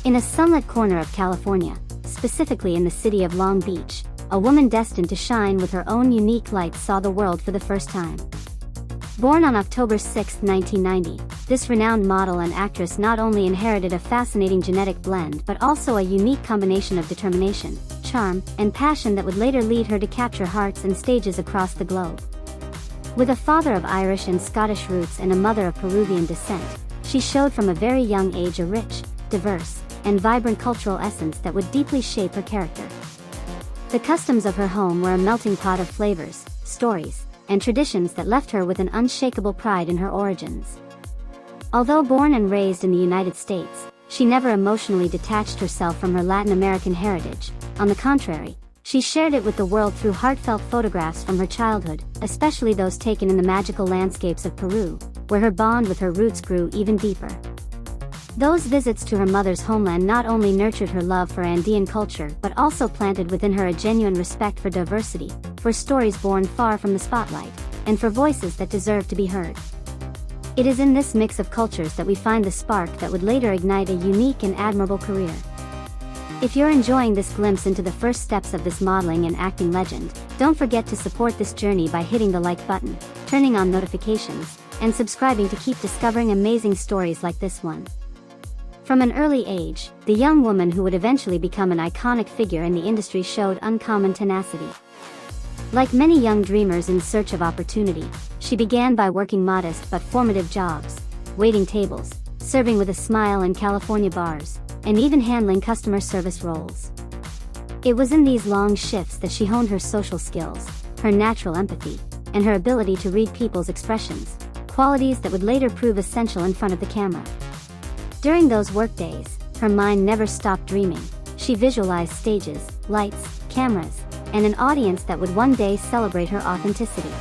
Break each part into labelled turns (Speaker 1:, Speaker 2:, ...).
Speaker 1: In a sunlit corner of California, specifically in the city of Long Beach, a woman destined to shine with her own unique light saw the world for the first time. Born on October 6, 1990, this renowned model and actress not only inherited a fascinating genetic blend but also a unique combination of determination, charm, and passion that would later lead her to capture hearts and stages across the globe. With a father of Irish and Scottish roots and a mother of Peruvian descent, she showed from a very young age a rich, diverse, and vibrant cultural essence that would deeply shape her character. The customs of her home were a melting pot of flavors, stories, and traditions that left her with an unshakable pride in her origins. Although born and raised in the United States, she never emotionally detached herself from her Latin American heritage. On the contrary, she shared it with the world through heartfelt photographs from her childhood, especially those taken in the magical landscapes of Peru, where her bond with her roots grew even deeper. Those visits to her mother's homeland not only nurtured her love for Andean culture but also planted within her a genuine respect for diversity, for stories born far from the spotlight, and for voices that deserve to be heard. It is in this mix of cultures that we find the spark that would later ignite a unique and admirable career. If you're enjoying this glimpse into the first steps of this modeling and acting legend, don't forget to support this journey by hitting the like button, turning on notifications, and subscribing to keep discovering amazing stories like this one. From an early age, the young woman who would eventually become an iconic figure in the industry showed uncommon tenacity. Like many young dreamers in search of opportunity, she began by working modest but formative jobs, waiting tables, serving with a smile in California bars, and even handling customer service roles. It was in these long shifts that she honed her social skills, her natural empathy, and her ability to read people's expressions, qualities that would later prove essential in front of the camera. During those workdays, her mind never stopped dreaming. She visualized stages, lights, cameras, and an audience that would one day celebrate her authenticity.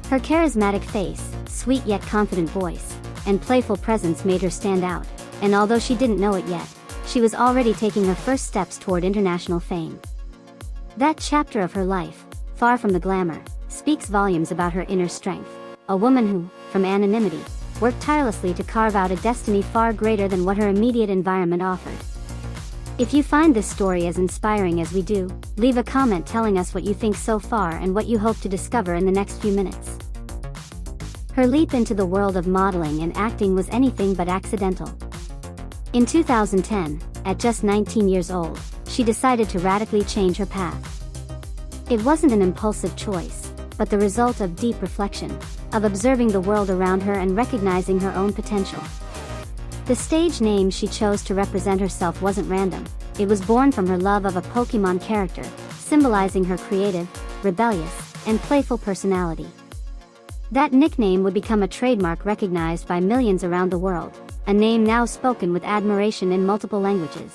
Speaker 1: Her charismatic face, sweet yet confident voice, and playful presence made her stand out, and although she didn't know it yet, she was already taking her first steps toward international fame. That chapter of her life, far from the glamour, speaks volumes about her inner strength, a woman who, from anonymity, worked tirelessly to carve out a destiny far greater than what her immediate environment offered. If you find this story as inspiring as we do, leave a comment telling us what you think so far and what you hope to discover in the next few minutes. Her leap into the world of modeling and acting was anything but accidental. In 2010, at just 19 years old, she decided to radically change her path. It wasn't an impulsive choice, but the result of deep reflection, of observing the world around her and recognizing her own potential. The stage name she chose to represent herself wasn't random. It was born from her love of a Pokémon character, symbolizing her creative, rebellious, and playful personality. That nickname would become a trademark recognized by millions around the world, a name now spoken with admiration in multiple languages.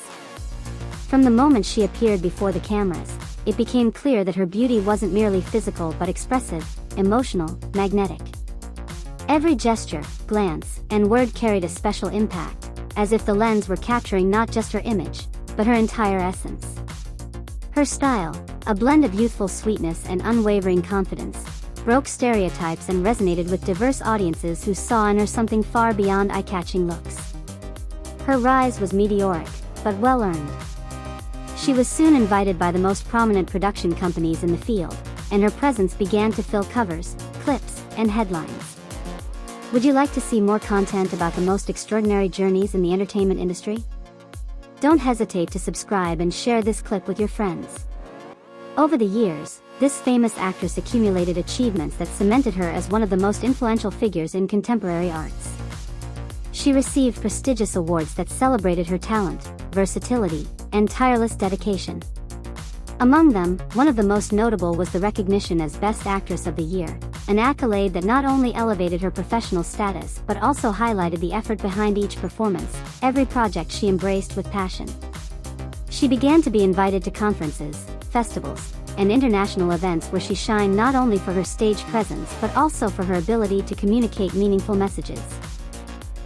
Speaker 1: From the moment she appeared before the cameras, it became clear that her beauty wasn't merely physical but expressive, emotional, magnetic. Every gesture, glance, and word carried a special impact, as if the lens were capturing not just her image, but her entire essence. Her style, a blend of youthful sweetness and unwavering confidence, broke stereotypes and resonated with diverse audiences who saw in her something far beyond eye-catching looks. Her rise was meteoric, but well-earned. She was soon invited by the most prominent production companies in the field, and her presence began to fill covers, clips, and headlines. Would you like to see more content about the most extraordinary journeys in the entertainment industry? Don't hesitate to subscribe and share this clip with your friends. Over the years, this famous actress accumulated achievements that cemented her as one of the most influential figures in contemporary arts. She received prestigious awards that celebrated her talent, versatility, and tireless dedication. Among them, one of the most notable was the recognition as Best Actress of the Year, an accolade that not only elevated her professional status but also highlighted the effort behind each performance. Every project she embraced with passion. She began to be invited to conferences, festivals, and international events where she shined not only for her stage presence but also for her ability to communicate meaningful messages.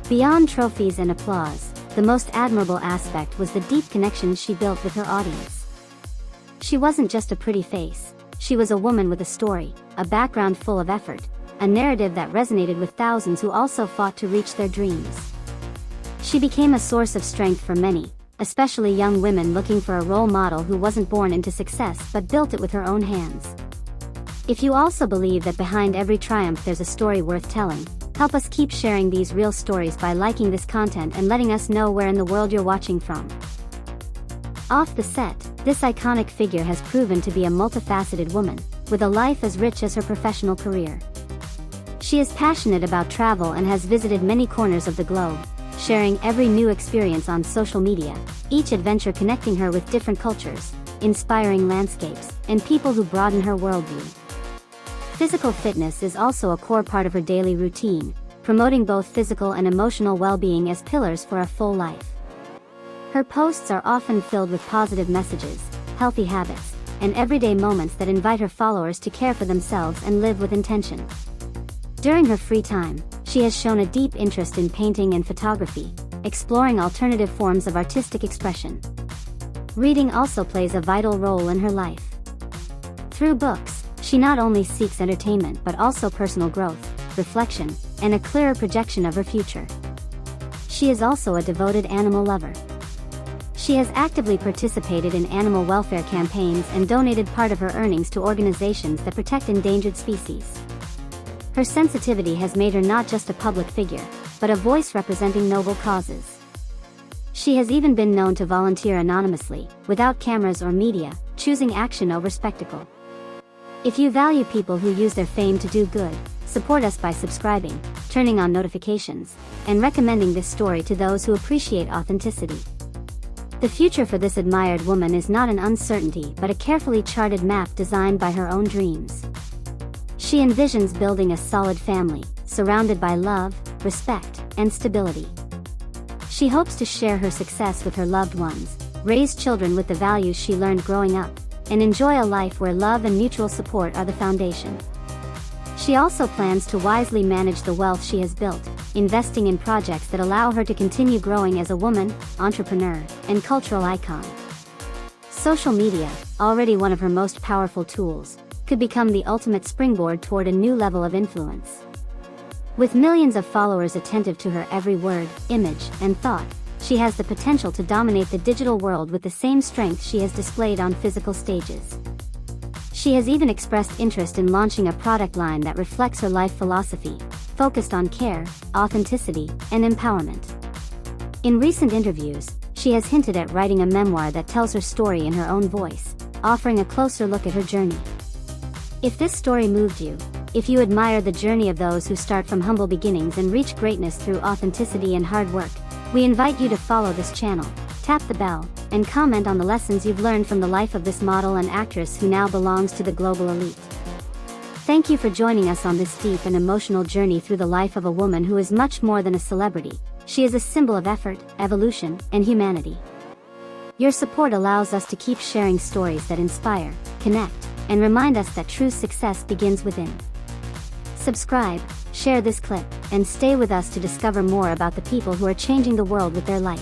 Speaker 1: Beyond trophies and applause, the most admirable aspect was the deep connection she built with her audience. She wasn't just a pretty face, she was a woman with a story, a background full of effort, a narrative that resonated with thousands who also fought to reach their dreams. She became a source of strength for many, especially young women looking for a role model who wasn't born into success but built it with her own hands. If you also believe that behind every triumph there's a story worth telling, help us keep sharing these real stories by liking this content and letting us know where in the world you're watching from. Off the set, this iconic figure has proven to be a multifaceted woman, with a life as rich as her professional career. She is passionate about travel and has visited many corners of the globe, sharing every new experience on social media, each adventure connecting her with different cultures, inspiring landscapes, and people who broaden her worldview. Physical fitness is also a core part of her daily routine, promoting both physical and emotional well-being as pillars for a full life. Her posts are often filled with positive messages, healthy habits, and everyday moments that invite her followers to care for themselves and live with intention. During her free time, she has shown a deep interest in painting and photography, exploring alternative forms of artistic expression. Reading also plays a vital role in her life. Through books, she not only seeks entertainment but also personal growth, reflection, and a clearer projection of her future. She is also a devoted animal lover. She has actively participated in animal welfare campaigns and donated part of her earnings to organizations that protect endangered species. Her sensitivity has made her not just a public figure, but a voice representing noble causes. She has even been known to volunteer anonymously, without cameras or media, choosing action over spectacle. If you value people who use their fame to do good, support us by subscribing, turning on notifications, and recommending this story to those who appreciate authenticity. The future for this admired woman is not an uncertainty but a carefully charted map designed by her own dreams. She envisions building a solid family, surrounded by love, respect, and stability. She hopes to share her success with her loved ones, raise children with the values she learned growing up, and enjoy a life where love and mutual support are the foundation. She also plans to wisely manage the wealth she has built, investing in projects that allow her to continue growing as a woman, entrepreneur, and cultural icon. Social media, already one of her most powerful tools, could become the ultimate springboard toward a new level of influence. With millions of followers attentive to her every word, image, and thought, she has the potential to dominate the digital world with the same strength she has displayed on physical stages. She has even expressed interest in launching a product line that reflects her life philosophy, focused on care, authenticity, and empowerment. In recent interviews, she has hinted at writing a memoir that tells her story in her own voice, offering a closer look at her journey. If this story moved you, if you admire the journey of those who start from humble beginnings and reach greatness through authenticity and hard work, we invite you to follow this channel, tap the bell, and comment on the lessons you've learned from the life of this model and actress who now belongs to the global elite. Thank you for joining us on this deep and emotional journey through the life of a woman who is much more than a celebrity. She is a symbol of effort, evolution, and humanity. Your support allows us to keep sharing stories that inspire, connect, and remind us that true success begins within. Subscribe, share this clip, and stay with us to discover more about the people who are changing the world with their light.